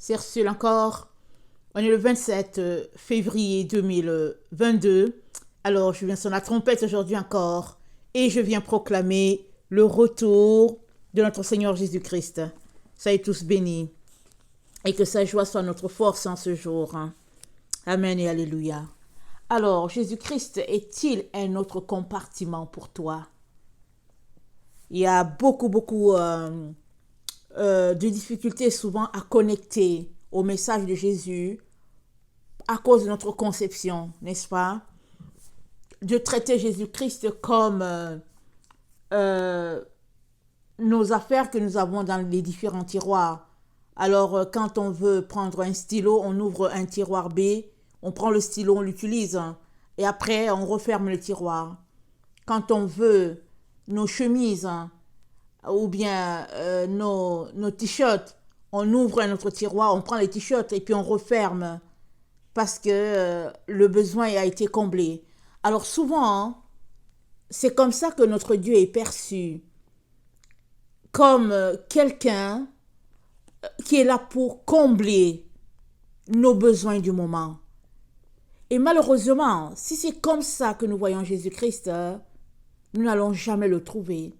C'est Ursule encore. On est le 27 février 2022. Alors, je viens sur la trompette aujourd'hui encore et je viens proclamer le retour de notre Seigneur Jésus-Christ. Soyez tous bénis et que sa joie soit notre force en ce jour. Amen et alléluia. Alors, Jésus-Christ est-il un autre compartiment pour toi? Il y a beaucoup de difficultés souvent à connecter au message de Jésus à cause de notre conception, n'est-ce pas? De traiter Jésus-Christ comme nos affaires que nous avons dans les différents tiroirs. Alors, quand on veut prendre un stylo, on ouvre un tiroir B, on prend le stylo, on l'utilise, et après, on referme le tiroir. Quand on veut nos chemises, ou bien nos t-shirts, on ouvre un autre tiroir, on prend les t-shirts et puis on referme parce que le besoin a été comblé. Alors souvent, c'est comme ça que notre Dieu est perçu, comme quelqu'un qui est là pour combler nos besoins du moment. Et malheureusement, si c'est comme ça que nous voyons Jésus-Christ, nous n'allons jamais le trouver.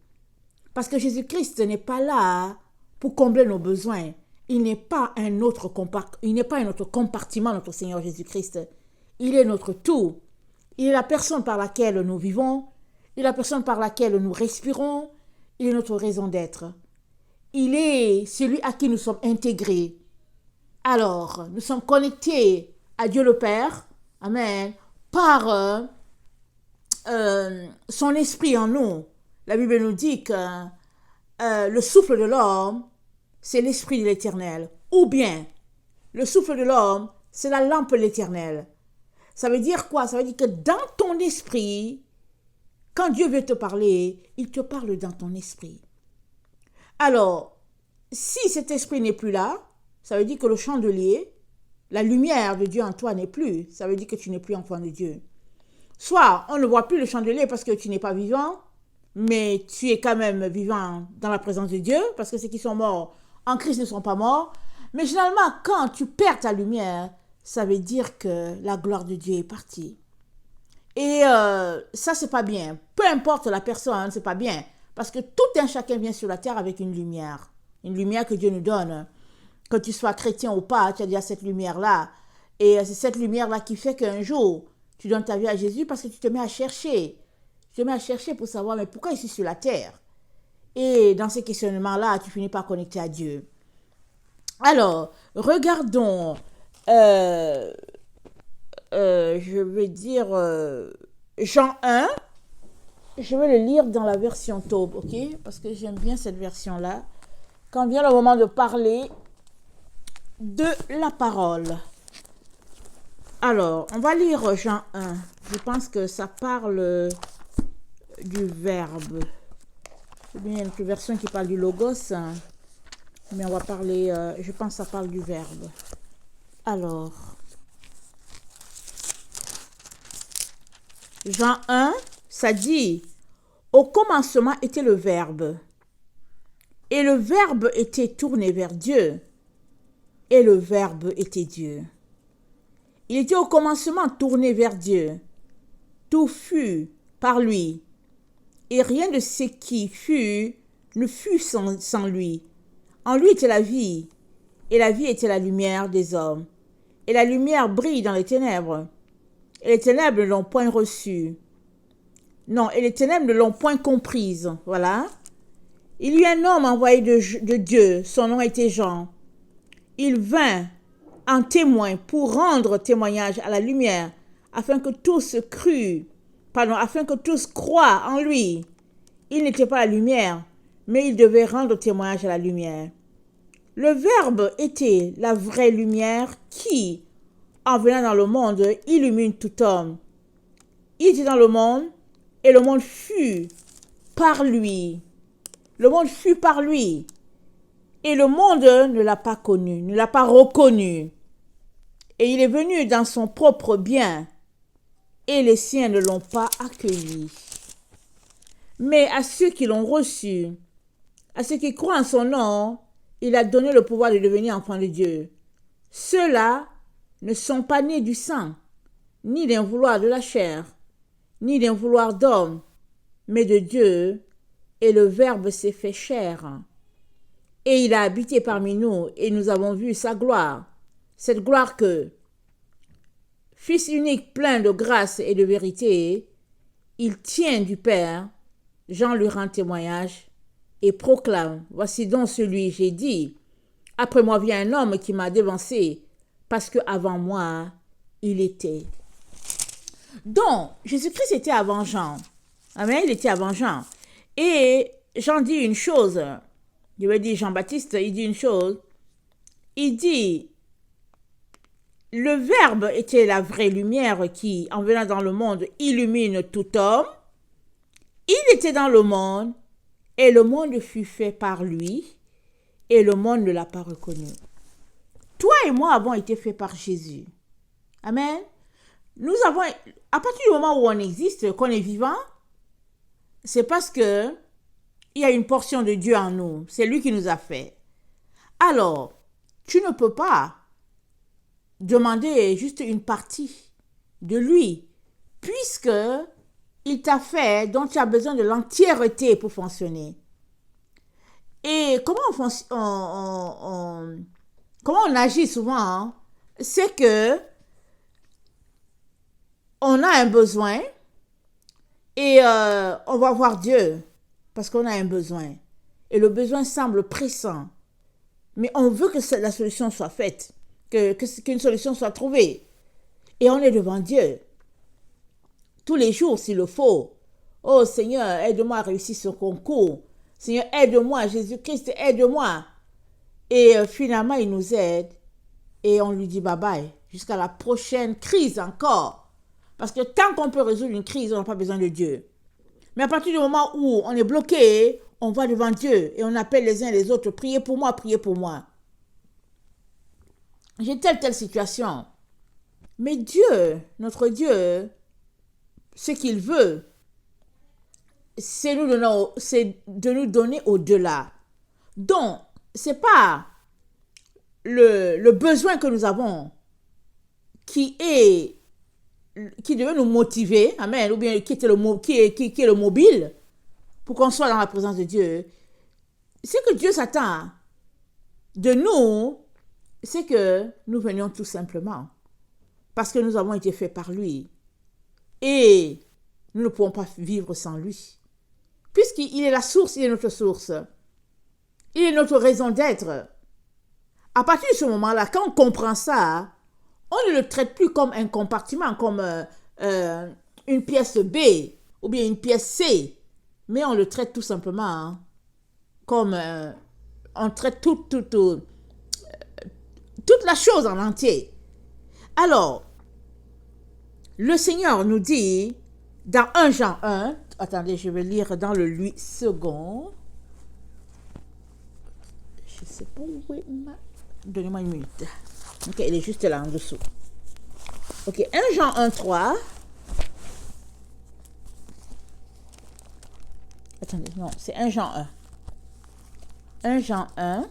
Parce que Jésus-Christ n'est pas là pour combler nos besoins. Il n'est pas un autre compartiment, notre Seigneur Jésus-Christ. Il est notre tout. Il est la personne par laquelle nous vivons. Il est la personne par laquelle nous respirons. Il est notre raison d'être. Il est celui à qui nous sommes intégrés. Alors, nous sommes connectés à Dieu le Père, amen, par son esprit en nous. La Bible nous dit que le souffle de l'homme, c'est l'esprit de l'Éternel. Ou bien, le souffle de l'homme, c'est la lampe de l'Éternel. Ça veut dire quoi? Ça veut dire que dans ton esprit, quand Dieu veut te parler, il te parle dans ton esprit. Alors, si cet esprit n'est plus là, ça veut dire que le chandelier, la lumière de Dieu en toi n'est plus. Ça veut dire que tu n'es plus enfant de Dieu. Soit on ne voit plus le chandelier parce que tu n'es pas vivant, mais tu es quand même vivant dans la présence de Dieu, parce que ceux qui sont morts en Christ ne sont pas morts. Mais généralement, quand tu perds ta lumière, ça veut dire que la gloire de Dieu est partie. Et ça, c'est pas bien. Peu importe la personne, c'est pas bien. Parce que tout un chacun vient sur la terre avec une lumière. Une lumière que Dieu nous donne. Que tu sois chrétien ou pas, tu as déjà cette lumière-là. Et c'est cette lumière-là qui fait qu'un jour, tu donnes ta vie à Jésus parce que tu te mets à chercher. Je me mets à chercher pour savoir, mais pourquoi je suis sur la terre? Et dans ces questionnements-là, tu finis par connecter à Dieu. Alors, regardons, je vais dire, Jean 1. Je vais le lire dans la version Taube, ok? Parce que j'aime bien cette version-là. Quand vient le moment de parler de la parole. Alors, on va lire Jean 1. Je pense que ça parle du verbe. Il y a une version qui parle du logos, mais on va parler, je pense que ça parle du verbe. Alors, Jean 1, ça dit, au commencement était le verbe, et le verbe était tourné vers Dieu, et le verbe était Dieu. Il était au commencement tourné vers Dieu. Tout fut par lui. Et rien de ce qui fut ne fut sans lui. En lui était la vie, et la vie était la lumière des hommes. Et la lumière brille dans les ténèbres, et les ténèbres ne l'ont point reçue. Non, et les ténèbres ne l'ont point comprise. Voilà. Il y eut un homme envoyé de Dieu, son nom était Jean. Il vint en témoin pour rendre témoignage à la lumière, afin que tous croient en lui. Il n'était pas la lumière, mais il devait rendre témoignage à la lumière. Le Verbe était la vraie lumière qui, en venant dans le monde, illumine tout homme. Il était dans le monde, et le monde fut par lui. Le monde fut par lui. Et le monde ne l'a pas connu, ne l'a pas reconnu. Et il est venu dans son propre bien, et les siens ne l'ont pas accueilli. Mais à ceux qui l'ont reçu, à ceux qui croient en son nom, il a donné le pouvoir de devenir enfants de Dieu. Ceux-là ne sont pas nés du sang, ni d'un vouloir de la chair, ni d'un vouloir d'homme, mais de Dieu, et le Verbe s'est fait chair. Et il a habité parmi nous, et nous avons vu sa gloire, cette gloire que, Fils unique plein de grâce et de vérité, il tient du Père. Jean lui rend témoignage et proclame, voici donc celui, j'ai dit, après moi vient un homme qui m'a devancé, parce que avant moi, il était. Donc, Jésus-Christ était avant Jean. Amen, il était avant Jean. Et Jean dit une chose, je vais dire Jean-Baptiste, il dit une chose, il dit, le Verbe était la vraie lumière qui, en venant dans le monde, illumine tout homme. Il était dans le monde, et le monde fut fait par lui, et le monde ne l'a pas reconnu. Toi et moi avons été faits par Jésus. Amen. Nous avons, à partir du moment où on existe, qu'on est vivant, c'est parce que il y a une portion de Dieu en nous. C'est lui qui nous a fait. Alors, tu ne peux pas demander juste une partie de lui, puisque il t'a fait, donc tu as besoin de l'entièreté pour fonctionner. Et comment on agit souvent, hein? C'est que on a un besoin et on va voir Dieu parce qu'on a un besoin. Et le besoin semble pressant. Mais on veut que la solution soit faite, qu'une solution soit trouvée. Et on est devant Dieu. Tous les jours, s'il le faut. Oh Seigneur, aide-moi à réussir ce concours. Seigneur, aide-moi. Jésus-Christ, aide-moi. Et finalement, il nous aide. Et on lui dit bye bye. Jusqu'à la prochaine crise encore. Parce que tant qu'on peut résoudre une crise, on n'a pas besoin de Dieu. Mais à partir du moment où on est bloqué, on va devant Dieu et on appelle les uns les autres. Priez pour moi, priez pour moi. J'ai telle situation. Mais Dieu, notre Dieu, ce qu'il veut, c'est de nous donner au-delà. Donc, ce n'est pas le besoin que nous avons qui devait nous motiver, amen, ou bien qui est le mobile pour qu'on soit dans la présence de Dieu. Ce que Dieu s'attend de nous, c'est que nous venions tout simplement parce que nous avons été faits par lui et nous ne pouvons pas vivre sans lui. Puisqu'il est la source, il est notre source. Il est notre raison d'être. À partir de ce moment-là, quand on comprend ça, on ne le traite plus comme un compartiment, comme une pièce B ou bien une pièce C, mais on le traite tout simplement comme on traite toute la chose en entier. Alors, le Seigneur nous dit dans 1 Jean 1, attendez, je vais lire dans le 8 secondes. Je ne sais pas où est Donnez-moi une minute. Ok, il est juste là en dessous. Ok, 1 Jean 1, 3. Attendez, non, c'est 1 Jean 1. 1 Jean 1.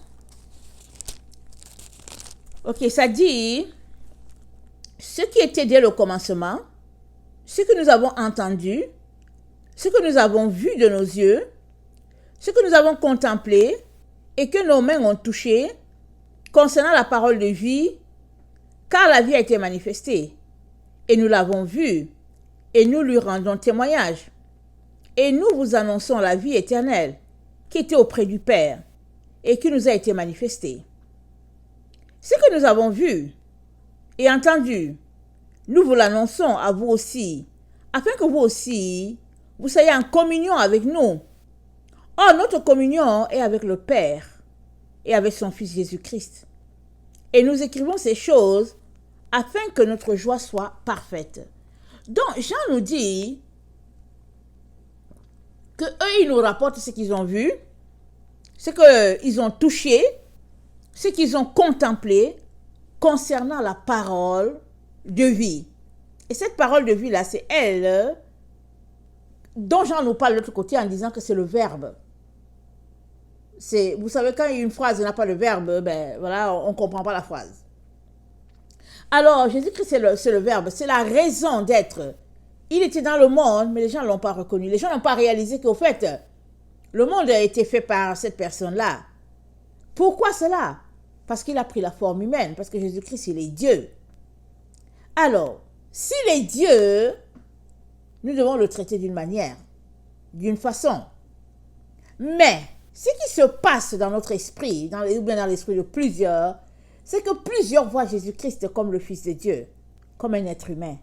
Ok, ça dit, ce qui était dès le commencement, ce que nous avons entendu, ce que nous avons vu de nos yeux, ce que nous avons contemplé et que nos mains ont touché, concernant la parole de vie, car la vie a été manifestée, et nous l'avons vue, et nous lui rendons témoignage. Et nous vous annonçons la vie éternelle, qui était auprès du Père, et qui nous a été manifestée. Ce que nous avons vu et entendu, nous vous l'annonçons à vous aussi, afin que vous aussi, vous soyez en communion avec nous. Or, notre communion est avec le Père et avec son Fils Jésus-Christ. Et nous écrivons ces choses afin que notre joie soit parfaite. Donc, Jean nous dit que eux, ils nous rapportent ce qu'ils ont vu, ce qu'ils ont touché, ce qu'ils ont contemplé concernant la parole de vie. Et cette parole de vie-là, c'est elle dont Jean nous parle de l'autre côté en disant que c'est le verbe. Vous savez, quand une phrase n'a pas de verbe, ben voilà, on ne comprend pas la phrase. Alors, Jésus-Christ, c'est le Verbe, c'est la raison d'être. Il était dans le monde, mais les gens ne l'ont pas reconnu. Les gens n'ont pas réalisé qu'au fait, le monde a été fait par cette personne-là. Pourquoi cela? Parce qu'il a pris la forme humaine, parce que Jésus-Christ, il est Dieu. Alors, s'il est Dieu, nous devons le traiter d'une manière, d'une façon. Mais, ce qui se passe dans notre esprit, ou bien dans l'esprit de plusieurs, c'est que plusieurs voient Jésus-Christ comme le Fils de Dieu, comme un être humain.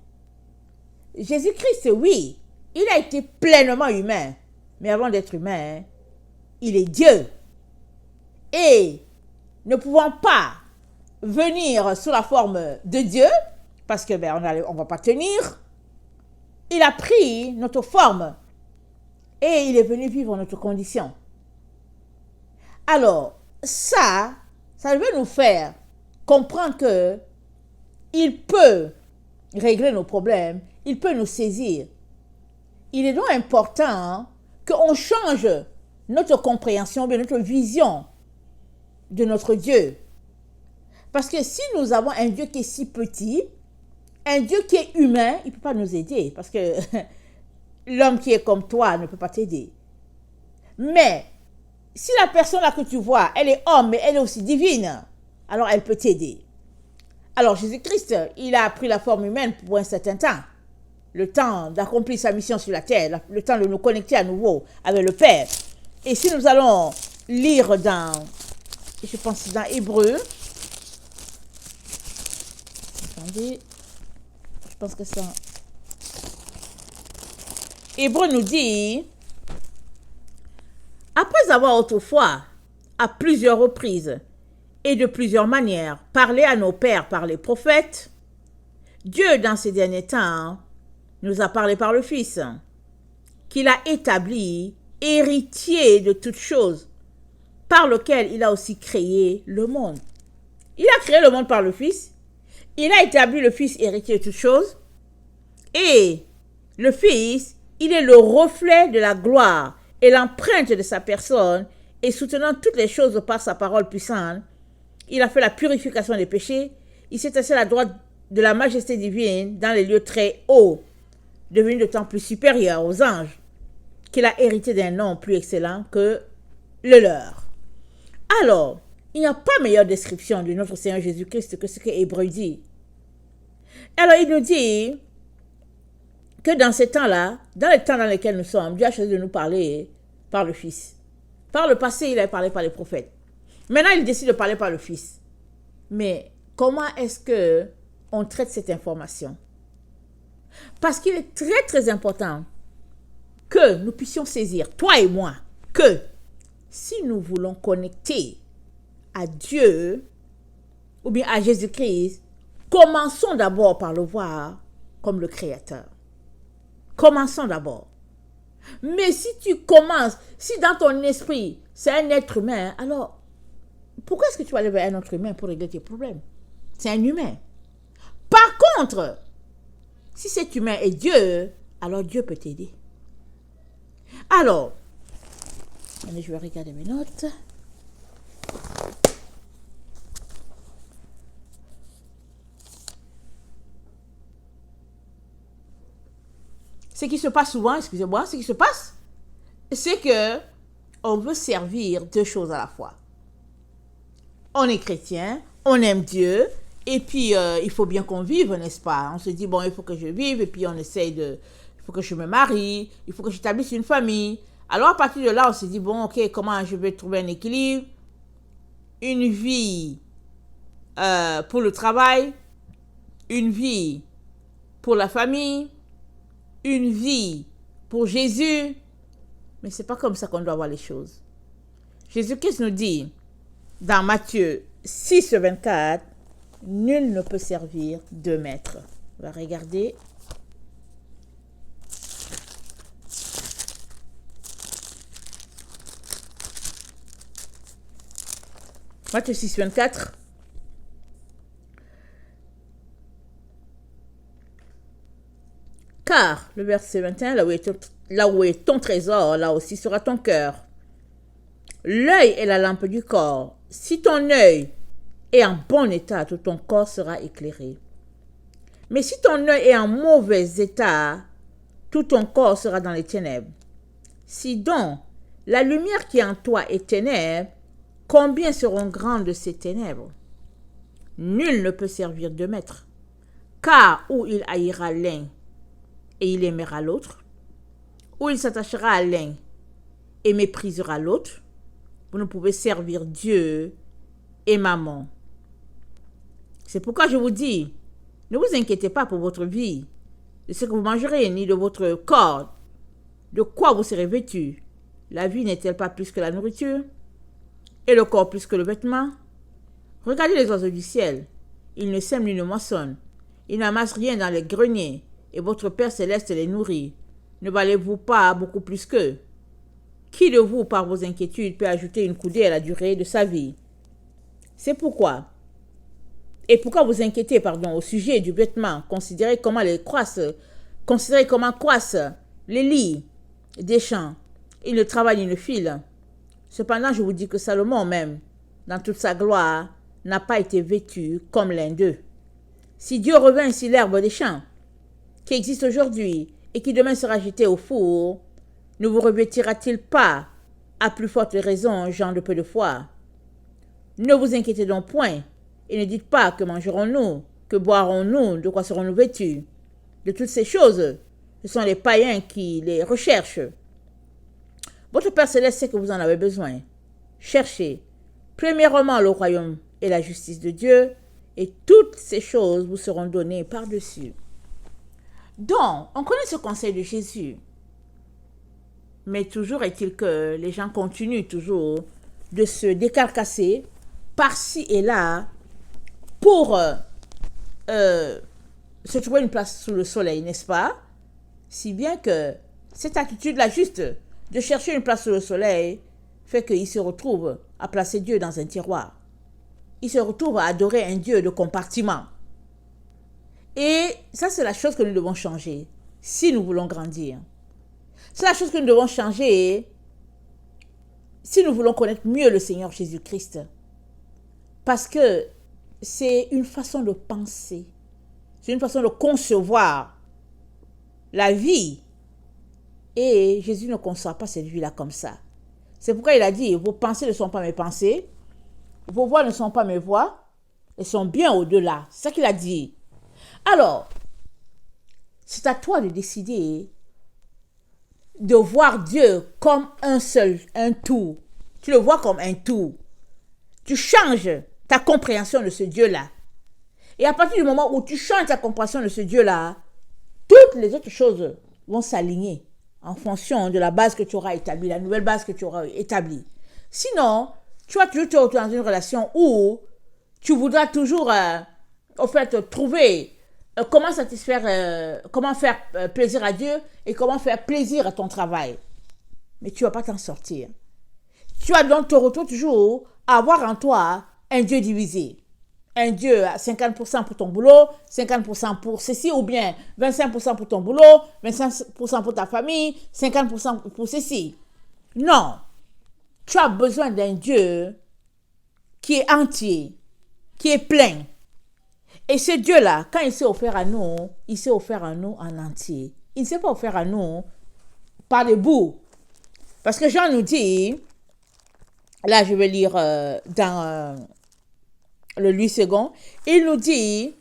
Jésus-Christ, oui, il a été pleinement humain, mais avant d'être humain, il est Dieu. Et ne pouvant pas venir sous la forme de Dieu, parce que on ne va pas tenir, il a pris notre forme et il est venu vivre notre condition. Alors, ça veut nous faire comprendre que il peut régler nos problèmes, il peut nous saisir. Il est donc important qu'on change notre compréhension, notre vision de notre Dieu. Parce que si nous avons un Dieu qui est si petit, un Dieu qui est humain, il ne peut pas nous aider. Parce que l'homme qui est comme toi ne peut pas t'aider. Mais si la personne là que tu vois, elle est homme, mais elle est aussi divine, alors elle peut t'aider. Alors Jésus-Christ, il a pris la forme humaine pour un certain temps. Le temps d'accomplir sa mission sur la terre, le temps de nous connecter à nouveau avec le Père. Et si nous allons lire dans, je pense dans Hébreu, attendez, je pense que ça, Hébreu nous dit, après avoir autrefois, à plusieurs reprises et de plusieurs manières, parlé à nos pères par les prophètes, Dieu, dans ces derniers temps, nous a parlé par le Fils, qu'il a établi héritier de toutes choses, par lequel il a aussi créé le monde. Il a créé le monde par le Fils, il a établi le Fils héritier de toutes choses, et le Fils, il est le reflet de la gloire et l'empreinte de sa personne, et soutenant toutes les choses par sa parole puissante, il a fait la purification des péchés, il s'est assis à la droite de la majesté divine dans les lieux très hauts, devenu d'autant plus supérieur aux anges, qu'il a hérité d'un nom plus excellent que le leur. Alors, il n'y a pas meilleure description de notre Seigneur Jésus-Christ que ce que Hébreu dit. Alors, il nous dit que dans ces temps-là, dans les temps dans lesquels nous sommes, Dieu a choisi de nous parler par le Fils. Par le passé, il a parlé par les prophètes. Maintenant, il décide de parler par le Fils. Mais comment est-ce que on traite cette information? Parce qu'il est très très important que nous puissions saisir, toi et moi, que si nous voulons connecter à Dieu ou bien à Jésus-Christ, commençons d'abord par le voir comme le Créateur. Commençons d'abord. Mais si tu commences, si dans ton esprit, c'est un être humain, alors pourquoi est-ce que tu vas aller vers un autre humain pour régler tes problèmes? C'est un humain. Par contre, si cet humain est Dieu, alors Dieu peut t'aider. Alors, je vais regarder mes notes. Ce qui se passe souvent, excusez-moi, ce qui se passe, c'est que on veut servir deux choses à la fois. On est chrétien, on aime Dieu, et puis il faut bien qu'on vive, n'est-ce pas? On se dit, bon, il faut que je vive, et puis on essaye de... Il faut que je me marie, il faut que j'établisse une famille. Alors à partir de là, on se dit, bon, ok, comment je vais trouver un équilibre? Une vie pour le travail, une vie pour la famille, une vie pour Jésus. Mais c'est pas comme ça qu'on doit voir les choses. Jésus-Christ nous dit, dans Matthieu 6, 24, nul ne peut servir deux maîtres. On va regarder. Matthieu 6, 24. Car, le verset 21, là où est ton trésor, là aussi sera ton cœur. L'œil est la lampe du corps. Si ton œil est en bon état, tout ton corps sera éclairé. Mais si ton œil est en mauvais état, tout ton corps sera dans les ténèbres. Si donc la lumière qui est en toi est ténèbres, combien seront grandes ces ténèbres? Nul ne peut servir de maître, car ou il haïra l'un et il aimera l'autre, ou il s'attachera à l'un et méprisera l'autre. Vous ne pouvez servir Dieu et maman. C'est pourquoi je vous dis, ne vous inquiétez pas pour votre vie, de ce que vous mangerez, ni de votre corps, de quoi vous serez vêtus. La vie n'est-elle pas plus que la nourriture, et le corps plus que le vêtement? Regardez les oiseaux du ciel, ils ne sèment ni ne moissonnent, ils n'amassent rien dans les greniers, et votre Père céleste les nourrit. Ne valez-vous pas beaucoup plus qu'eux? Qui de vous, par vos inquiétudes, peut ajouter une coudée à la durée de sa vie? C'est pourquoi vous inquiétez, au sujet du vêtement, considérez comment croissent les lits des champs. Ils ne travaillent ni ne filent. Cependant, je vous dis que Salomon même, dans toute sa gloire, n'a pas été vêtu comme l'un d'eux. Si Dieu revint ainsi l'herbe des champs, qui existe aujourd'hui et qui demain sera jetée au four, ne vous revêtira-t-il pas, à plus forte raison, gens de peu de foi? Ne vous inquiétez donc point, et ne dites pas que mangerons-nous, que boirons-nous, de quoi serons-nous vêtus. De toutes ces choses, ce sont les païens qui les recherchent. Votre Père céleste sait que vous en avez besoin. Cherchez premièrement le royaume et la justice de Dieu, et toutes ces choses vous seront données par-dessus. Donc, on connaît ce conseil de Jésus. Mais toujours est-il que les gens continuent toujours de se décarcasser par-ci et là pour se trouver une place sous le soleil, n'est-ce pas? Si bien que cette attitude-là juste de chercher une place sous le soleil fait qu'ils se retrouvent à placer Dieu dans un tiroir. Ils se retrouvent à adorer un Dieu de compartiment. Et ça, c'est la chose que nous devons changer si nous voulons grandir. C'est la chose que nous devons changer si nous voulons connaître mieux le Seigneur Jésus-Christ. Parce que c'est une façon de penser, c'est une façon de concevoir la vie. Et Jésus ne conçoit pas cette vie-là comme ça. C'est pourquoi il a dit, vos pensées ne sont pas mes pensées, vos voix ne sont pas mes voix, elles sont bien au-delà. C'est ça qu'il a dit. Alors, c'est à toi de décider de voir Dieu comme un seul, un tout. Tu le vois comme un tout. Tu changes ta compréhension de ce Dieu-là. Et à partir du moment où tu changes ta compréhension de ce Dieu-là, toutes les autres choses vont s'aligner en fonction de la base que tu auras établie, la nouvelle base que tu auras établie. Sinon, tu vas toujours te retrouver dans une relation où tu voudras toujours, trouver comment satisfaire, comment faire plaisir à Dieu et comment faire plaisir à ton travail. Mais tu ne vas pas t'en sortir. Tu vas donc te retrouver toujours à avoir en toi un Dieu divisé. Un Dieu à 50% pour ton boulot, 50% pour ceci, ou bien 25% pour ton boulot, 25% pour ta famille, 50% pour ceci. Non. Tu as besoin d'un Dieu qui est entier, qui est plein. Et ce Dieu-là, quand il s'est offert à nous, il s'est offert à nous en entier. Il ne s'est pas offert à nous par des bouts. Parce que Jean nous dit, là je vais lire dans le Louis II, il nous dit,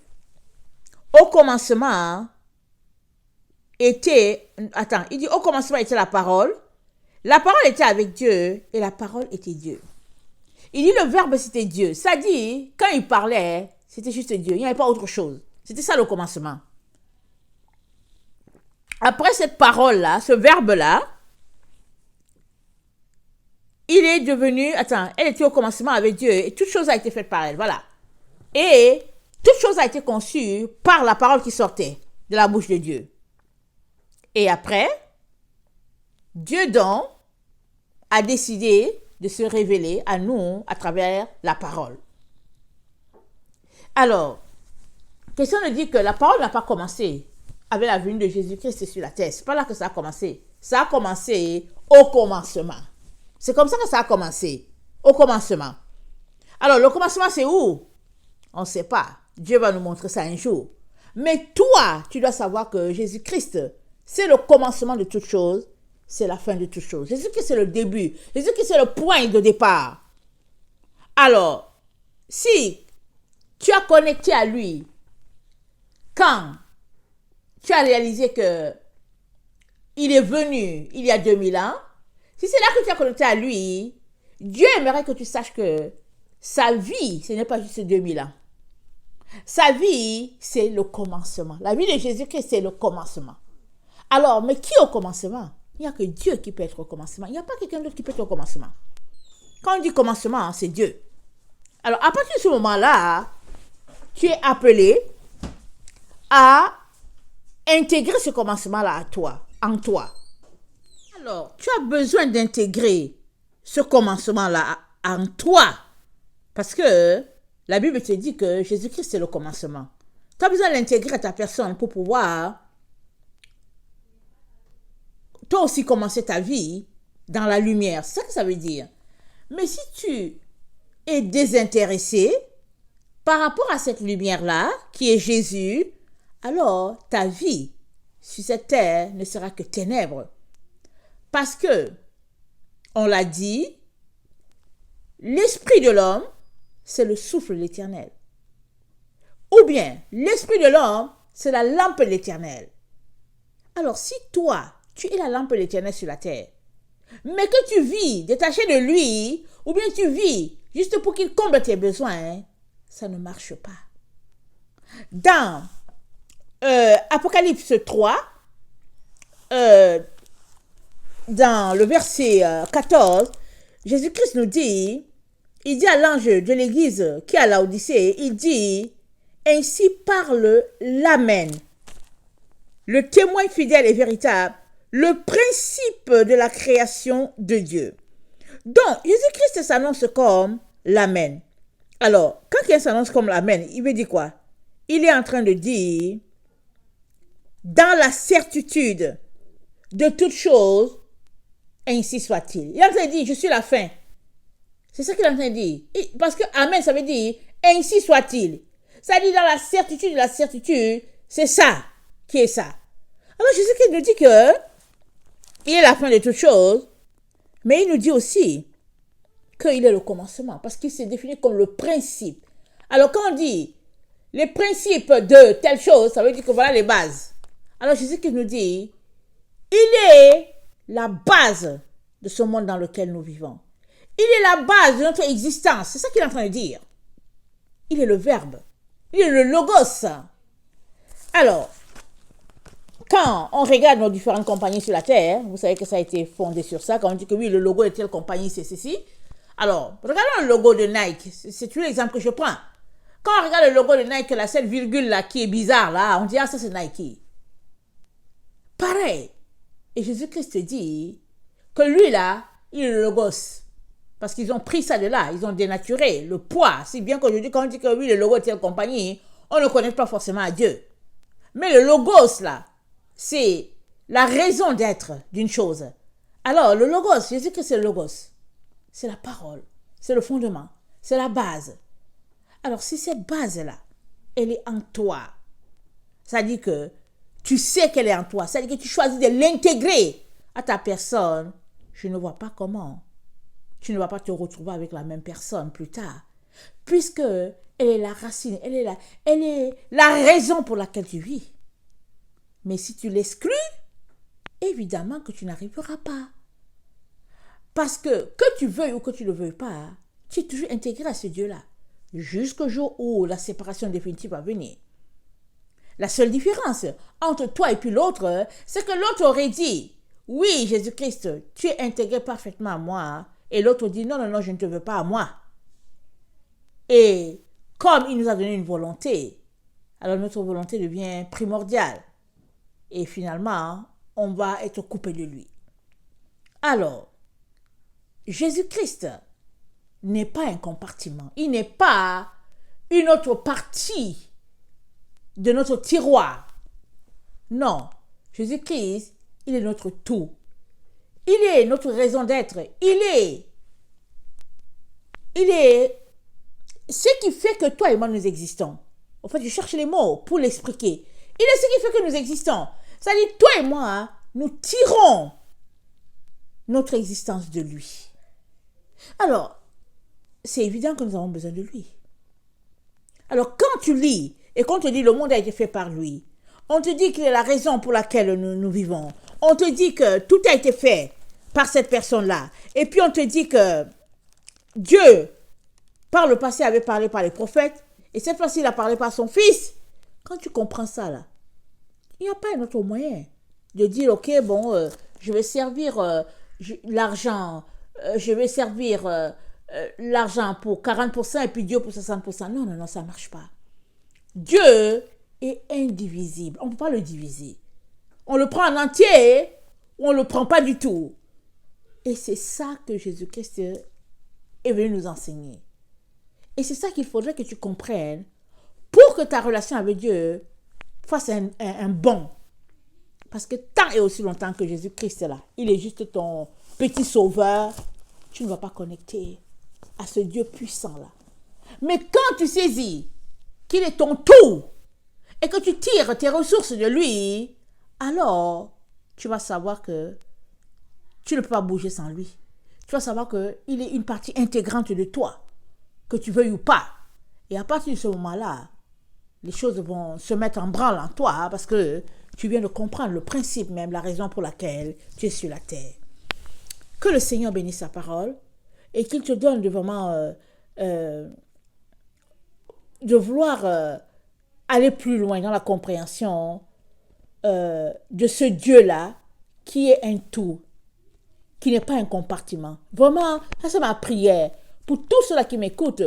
au commencement était, au commencement était la parole était avec Dieu et la parole était Dieu. Il dit le verbe c'était Dieu. Ça dit, quand il parlait, c'était juste Dieu. Il n'y avait pas autre chose. C'était ça le commencement. Après cette parole-là, ce verbe-là, il est devenu, elle était au commencement avec Dieu et toute chose a été faite par elle. Voilà. Et toute chose a été conçue par la parole qui sortait de la bouche de Dieu. Et après, Dieu donc a décidé de se révéler à nous à travers la parole. Alors, question de dire que la parole n'a pas commencé avec la venue de Jésus-Christ sur la terre. C'est pas là que ça a commencé. Ça a commencé au commencement. C'est comme ça que ça a commencé, au commencement. Alors, le commencement, c'est où? On ne sait pas. Dieu va nous montrer ça un jour. Mais toi, tu dois savoir que Jésus-Christ, c'est le commencement de toutes choses, c'est la fin de toutes choses. Jésus-Christ, c'est le début. Jésus-Christ, c'est le point de départ. Alors, si tu as connecté à lui quand tu as réalisé que il est venu il y a 2000 ans, si c'est là que tu as connecté à lui, Dieu aimerait que tu saches que sa vie, ce n'est pas juste 2000 ans. Sa vie, c'est le commencement. La vie de Jésus-Christ, c'est le commencement. Alors, mais qui est au commencement? Il n'y a que Dieu qui peut être au commencement. Il n'y a pas quelqu'un d'autre qui peut être au commencement. Quand on dit commencement, c'est Dieu. Alors, à partir de ce moment-là, tu es appelé à intégrer ce commencement-là à toi, en toi. Alors, tu as besoin d'intégrer ce commencement-là en toi. Parce que la Bible te dit que Jésus-Christ, c'est le commencement. Tu as besoin d'intégrer à ta personne pour pouvoir toi aussi commencer ta vie dans la lumière. C'est ça que ça veut dire. Mais si tu es désintéressé par rapport à cette lumière-là, qui est Jésus, alors ta vie sur cette terre ne sera que ténèbres. Parce que, on l'a dit, l'esprit de l'homme, c'est le souffle de l'Éternel. Ou bien, l'esprit de l'homme, c'est la lampe de l'Éternel. Alors, si toi, tu es la lampe de l'Éternel sur la terre, mais que tu vis détaché de lui, ou bien tu vis juste pour qu'il comble tes besoins, ça ne marche pas. Dans Apocalypse 3, dans le verset 14, Jésus-Christ nous dit, il dit à l'ange de l'église qui est à Laodicée, il dit, ainsi parle l'Amen, le témoin fidèle et véritable, le principe de la création de Dieu. Donc, Jésus-Christ s'annonce comme l'Amen. Alors, quand quelqu'un s'annonce comme l'Amen, il veut dire quoi? Il est en train de dire, dans la certitude de toutes choses, ainsi soit-il. Il est en train de dire, je suis la fin. C'est ça qu'il est en train de dire. Parce que Amen, ça veut dire, ainsi soit-il. Ça dit dans la certitude de la certitude, c'est ça qui est ça. Alors Jésus-Christ nous dit que il est la fin de toutes choses, mais il nous dit aussi qu'il est le commencement, parce qu'il s'est défini comme le principe. Alors quand on dit les principes de telle chose, ça veut dire que voilà les bases. Alors Jésus-Christ nous dit, il est la base de ce monde dans lequel nous vivons. Il est la base de notre existence. C'est ça qu'il est en train de dire. Il est le verbe. Il est le logos. Alors, quand on regarde nos différentes compagnies sur la terre, vous savez que ça a été fondé sur ça, quand on dit que oui, le logo de telle compagnie, c'est ceci. Alors, regardons le logo de Nike. C'est tout l'exemple que je prends. Quand on regarde le logo de Nike, la seule virgule là qui est bizarre, là, on dit, ah, ça c'est Nike. Pareil. Et Jésus-Christ dit que lui là, il est le logos. Parce qu'ils ont pris ça de là, ils ont dénaturé le poids. Si bien qu'aujourd'hui, quand on dit que oui, le logo de telle compagnie, on ne connaît pas forcément à Dieu. Mais le logos là, c'est la raison d'être d'une chose. Alors, le logos, Jésus-Christ c'est le logos. C'est la parole, c'est le fondement, c'est la base. Alors, si cette base-là, elle est en toi, ça dit que tu sais qu'elle est en toi, ça dit que tu choisis de l'intégrer à ta personne, je ne vois pas comment tu ne vas pas te retrouver avec la même personne plus tard. Puisque elle est la racine, elle est la raison pour laquelle tu vis. Mais si tu l'exclus, évidemment que tu n'arriveras pas. Parce que tu veuilles ou que tu ne le veuilles pas, tu es toujours intégré à ce Dieu-là. Jusqu'au jour où la séparation définitive va venir. La seule différence entre toi et puis l'autre, c'est que l'autre aurait dit, oui, Jésus-Christ, tu es intégré parfaitement à moi. Et l'autre dit, non, je ne te veux pas à moi. Et comme il nous a donné une volonté, alors notre volonté devient primordiale. Et finalement, on va être coupé de lui. Alors, Jésus-Christ n'est pas un compartiment. Il n'est pas une autre partie de notre tiroir. Non, Jésus-Christ, il est notre tout. Il est notre raison d'être. Il est ce qui fait que toi et moi nous existons. En fait, je cherche les mots pour l'expliquer. Il est ce qui fait que nous existons. C'est-à-dire, toi et moi, hein, nous tirons notre existence de lui. Alors, c'est évident que nous avons besoin de lui. Alors, quand tu lis et qu'on te dit le monde a été fait par lui, on te dit qu'il est la raison pour laquelle nous vivons. On te dit que tout a été fait par cette personne-là. Et puis, on te dit que Dieu, par le passé, avait parlé par les prophètes. Et cette fois-ci, il a parlé par son fils. Quand tu comprends ça, là, il n'y a pas un autre moyen de dire, ok, bon, je vais servir l'argent, je vais servir l'argent pour 40% et puis Dieu pour 60%. Non, non, non, ça ne marche pas. Dieu est indivisible. On ne peut pas le diviser. On le prend en entier ou on ne le prend pas du tout. Et c'est ça que Jésus-Christ est venu nous enseigner. Et c'est ça qu'il faudrait que tu comprennes pour que ta relation avec Dieu fasse un bond. Parce que tant et aussi longtemps que Jésus-Christ est là, il est juste ton petit sauveur, tu ne vas pas connecter à ce Dieu puissant-là. Mais quand tu saisis qu'il est ton tout et que tu tires tes ressources de lui, alors tu vas savoir que tu ne peux pas bouger sans lui. Tu vas savoir qu'il est une partie intégrante de toi, que tu veuilles ou pas. Et à partir de ce moment-là, les choses vont se mettre en branle en toi, hein, parce que tu viens de comprendre le principe même, la raison pour laquelle tu es sur la terre. Que le Seigneur bénisse sa parole et qu'il te donne de vraiment de vouloir aller plus loin dans la compréhension de ce Dieu-là qui est un tout, qui n'est pas un compartiment. Vraiment, ça c'est ma prière pour tous ceux-là qui m'écoutent,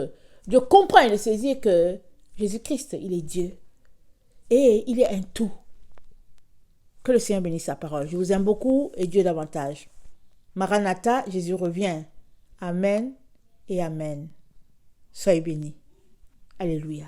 de comprendre et de saisir que Jésus-Christ, il est Dieu et il est un tout. Que le Seigneur bénisse sa parole. Je vous aime beaucoup et Dieu davantage. Maranatha, Jésus revient. Amen et Amen. Soyez bénis. Alléluia.